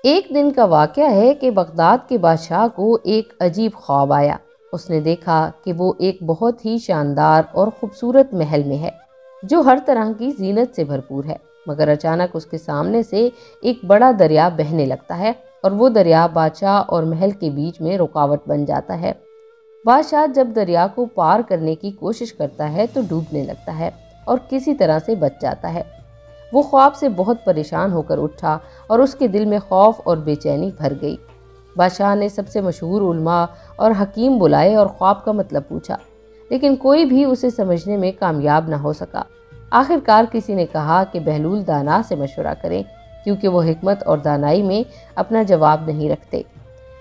ایک دن کا واقعہ ہے کہ بغداد کے بادشاہ کو ایک عجیب خواب آیا۔ اس نے دیکھا کہ وہ ایک بہت ہی شاندار اور خوبصورت محل میں ہے جو ہر طرح کی زینت سے بھرپور ہے، مگر اچانک اس کے سامنے سے ایک بڑا دریا بہنے لگتا ہے اور وہ دریا بادشاہ اور محل کے بیچ میں رکاوٹ بن جاتا ہے۔ بادشاہ جب دریا کو پار کرنے کی کوشش کرتا ہے تو ڈوبنے لگتا ہے اور کسی طرح سے بچ جاتا ہے۔ وہ خواب سے بہت پریشان ہو کر اٹھا اور اس کے دل میں خوف اور بے چینی بھر گئی۔ بادشاہ نے سب سے مشہور علماء اور حکیم بلائے اور خواب کا مطلب پوچھا، لیکن کوئی بھی اسے سمجھنے میں کامیاب نہ ہو سکا۔ آخرکار کسی نے کہا کہ بہلول دانا سے مشورہ کریں، کیونکہ وہ حکمت اور دانائی میں اپنا جواب نہیں رکھتے۔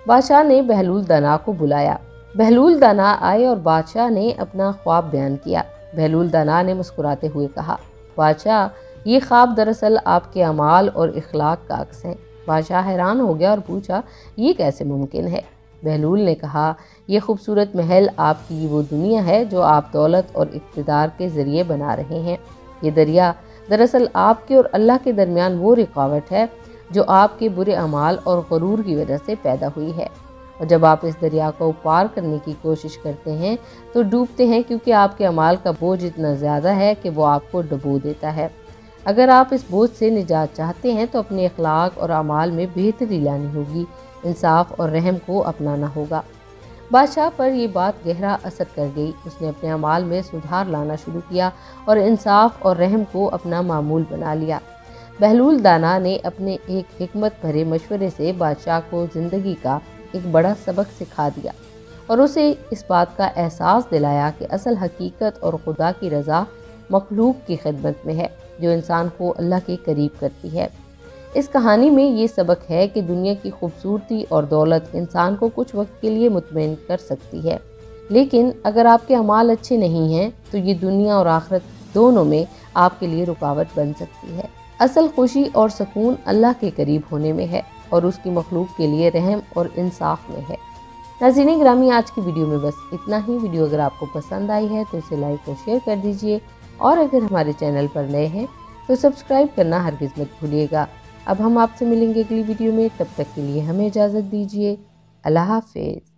بادشاہ نے بہلول دانا کو بلایا۔ بہلول دانا آئے اور بادشاہ نے اپنا خواب بیان کیا۔ بہلول دانا نے مسکراتے ہوئے کہا، بادشاہ، یہ خواب دراصل آپ کے اعمال اور اخلاق کا عکس ہے۔ بادشاہ حیران ہو گیا اور پوچھا، یہ کیسے ممکن ہے؟ بہلول نے کہا، یہ خوبصورت محل آپ کی وہ دنیا ہے جو آپ دولت اور اقتدار کے ذریعے بنا رہے ہیں۔ یہ دریا دراصل آپ کے اور اللہ کے درمیان وہ رکاوٹ ہے جو آپ کے برے اعمال اور غرور کی وجہ سے پیدا ہوئی ہے، اور جب آپ اس دریا کو پار کرنے کی کوشش کرتے ہیں تو ڈوبتے ہیں، کیونکہ آپ کے اعمال کا بوجھ اتنا زیادہ ہے کہ وہ آپ کو ڈبو دیتا ہے۔ اگر آپ اس بوجھ سے نجات چاہتے ہیں تو اپنے اخلاق اور اعمال میں بہتری لانی ہوگی، انصاف اور رحم کو اپنانا ہوگا۔ بادشاہ پر یہ بات گہرا اثر کر گئی۔ اس نے اپنے اعمال میں سدھار لانا شروع کیا اور انصاف اور رحم کو اپنا معمول بنا لیا۔ بہلول دانا نے اپنے ایک حکمت بھرے مشورے سے بادشاہ کو زندگی کا ایک بڑا سبق سکھا دیا اور اسے اس بات کا احساس دلایا کہ اصل حقیقت اور خدا کی رضا مخلوق کی خدمت میں ہے جو انسان کو اللہ کے قریب کرتی ہے۔ اس کہانی میں یہ سبق ہے کہ دنیا کی خوبصورتی اور دولت انسان کو کچھ وقت کے لیے مطمئن کر سکتی ہے، لیکن اگر آپ کے اعمال اچھے نہیں ہیں تو یہ دنیا اور آخرت دونوں میں آپ کے لیے رکاوٹ بن سکتی ہے۔ اصل خوشی اور سکون اللہ کے قریب ہونے میں ہے اور اس کی مخلوق کے لیے رحم اور انصاف میں ہے۔ ناظرین گرامی، آج کی ویڈیو میں بس اتنا ہی۔ ویڈیو اگر آپ کو پسند آئی ہے تو اسے لائک اور شیئر کر دیجئے، اور اگر ہمارے چینل پر نئے ہیں تو سبسکرائب کرنا ہرگز مت بھولیے گا۔ اب ہم آپ سے ملیں گے اگلی ویڈیو میں، تب تک کے لیے ہمیں اجازت دیجیے۔ اللہ حافظ۔